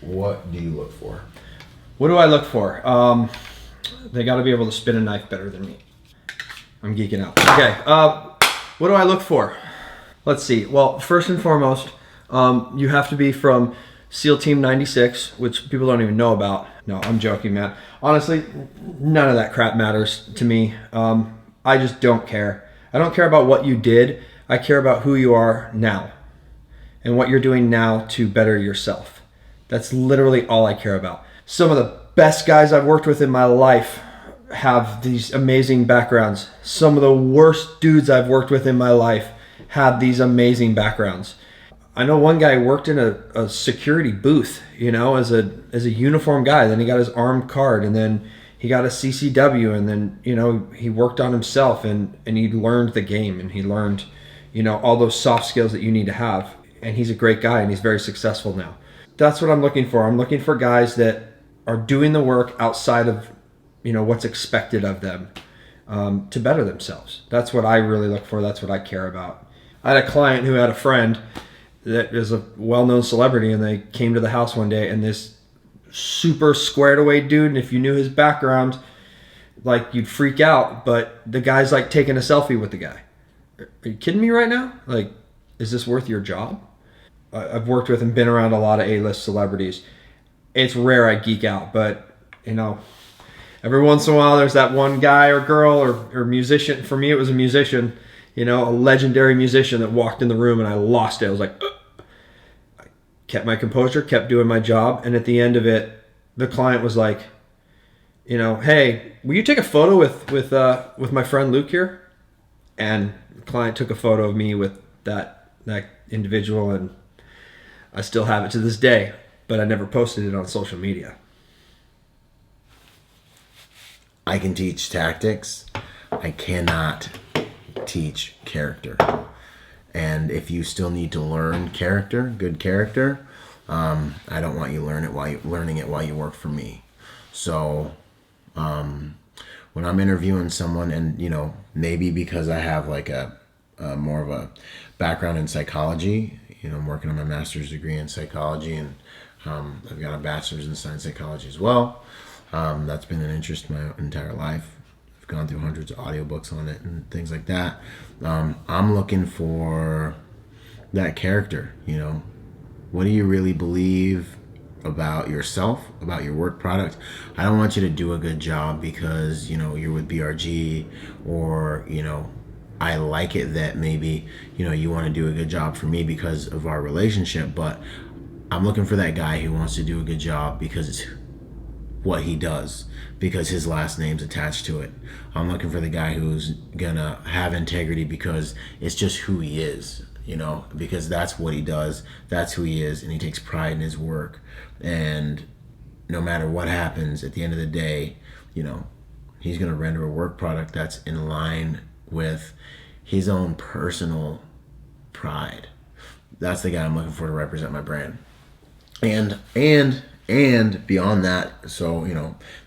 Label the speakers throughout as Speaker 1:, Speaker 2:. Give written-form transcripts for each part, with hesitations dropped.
Speaker 1: what do you look for?
Speaker 2: What do I look for? They got to be able to spin a knife better than me. I'm geeking out. Okay. What do I look for? Let's see. Well, first and foremost, you have to be from SEAL Team 96, which people don't even know about. No, I'm joking, man. Honestly, none of that crap matters to me. I just don't care. I don't care about what you did. I care about who you are now and what you're doing now to better yourself. That's literally all I care about. Some of the best guys I've worked with in my life have these amazing backgrounds. Some of the worst dudes I've worked with in my life have these amazing backgrounds. I know one guy worked in a security booth, as a uniform guy. Then he got his armed card, and then he got a CCW, and then he worked on himself, and he learned the game, and he learned all those soft skills that you need to have. And he's a great guy, and he's very successful now. That's what I'm looking for. I'm looking for guys that are doing the work outside of what's expected of them, to better themselves. That's what I really look for. That's what I care about. I had a client who had a friend that is a well-known celebrity, and they came to the house one day, and this super squared away dude, and if you knew his background, like, you'd freak out, but the guy's like taking a selfie with the guy. Are you kidding me right now? Like, is this worth your job? I've worked with and been around a lot of A-list celebrities. It's rare I geek out, but every once in a while there's that one guy or girl or musician. For me, it was a musician, a legendary musician that walked in the room, and I lost it. I was like, ugh. I kept my composure, kept doing my job, and at the end of it, the client was like, hey, will you take a photo with my friend Luke here? And the client took a photo of me with that individual, and I still have it to this day, but I never posted it on social media.
Speaker 1: I can teach tactics. I cannot teach character. And if you still need to learn good character, I don't want you learning it while you work for me. So when I'm interviewing someone, and maybe because I have like a more of a background in psychology, I'm working on my master's degree in psychology, and I've got a bachelor's in science psychology as well. That's been an interest my entire life. I've gone through hundreds of audiobooks on it and things like that. I'm looking for that character. What do you really believe about yourself, about your work product? I don't want you to do a good job because you're with BRG, or I like it that maybe you want to do a good job for me because of our relationship, but I'm looking for that guy who wants to do a good job because it's what he does, because his last name's attached to it. I'm looking for the guy who's gonna have integrity because it's just who he is, because that's what he does, that's who he is, and he takes pride in his work. And no matter what happens, at the end of the day, he's gonna render a work product that's in line with his own personal pride. That's the guy I'm looking for to represent my brand. And beyond that, so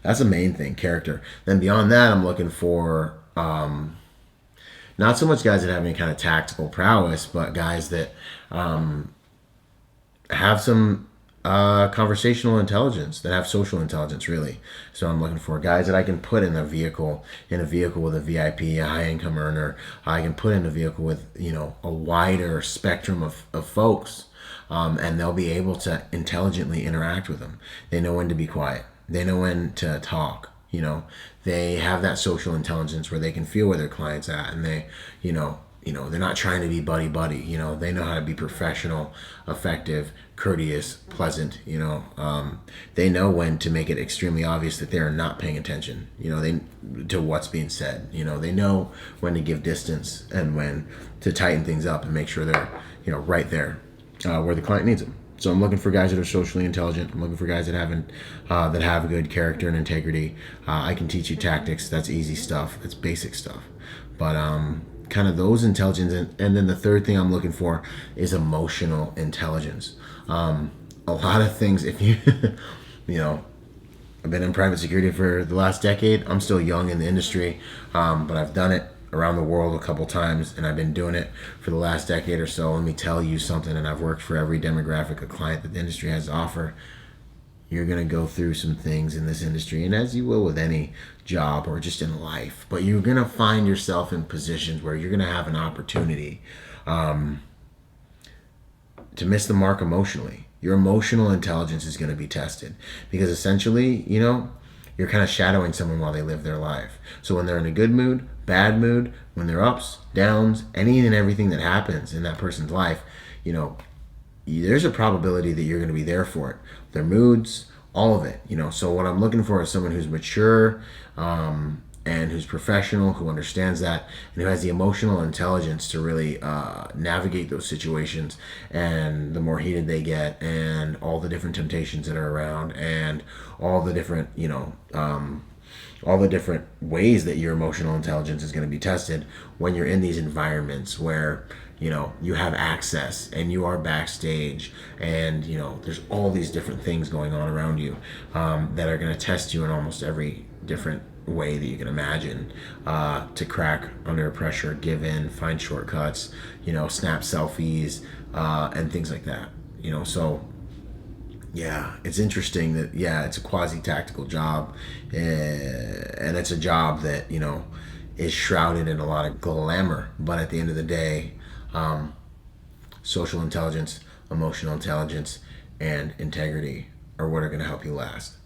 Speaker 1: that's the main thing, character. Then beyond that, I'm looking for not so much guys that have any kind of tactical prowess, but guys that have some conversational intelligence, that have social intelligence, really. So I'm looking for guys that I can put in a vehicle with a VIP, a high income earner. I can put in a vehicle with a wider spectrum of folks. And they'll be able to intelligently interact with them. They know when to be quiet. They know when to talk. They have that social intelligence where they can feel where their client's at, and they, they're not trying to be buddy. They know how to be professional, effective, courteous, pleasant. They know when to make it extremely obvious that they are not paying attention. To what's being said. They know when to give distance and when to tighten things up and make sure they're, right there. Where the client needs them. So I'm looking for guys that are socially intelligent. I'm looking for guys that have good character and integrity. I can teach you tactics. That's easy stuff. That's basic stuff. But kind of those intelligence, and then the third thing I'm looking for is emotional intelligence. A lot of things. If you, I've been in private security for the last decade. I'm still young in the industry, but I've done it around the world a couple times, and I've been doing it for the last decade or so. Let me tell you something, and I've worked for every demographic of client that the industry has to offer. You're going to go through some things in this industry, and as you will with any job or just in life, but you're going to find yourself in positions where you're going to have an opportunity to miss the mark emotionally. Your emotional intelligence is going to be tested because essentially, you're kind of shadowing someone while they live their life. So when they're in a good mood, bad mood, when they're ups, downs, any and everything that happens in that person's life, there's a probability that you're going to be there for it. Their moods, all of it. So what I'm looking for is someone who's mature, and who's professional, who understands that, and who has the emotional intelligence to really navigate those situations, and the more heated they get, and all the different temptations that are around, and all the different all the different ways that your emotional intelligence is going to be tested when you're in these environments where you have access and you are backstage, and there's all these different things going on around you that are going to test you in almost every different way that you can imagine, to crack under pressure, give in, find shortcuts, snap selfies, and things like that. So yeah, it's interesting that it's a quasi-tactical job, and it's a job that is shrouded in a lot of glamour, but at the end of the day, social intelligence, emotional intelligence, and integrity are what are going to help you last.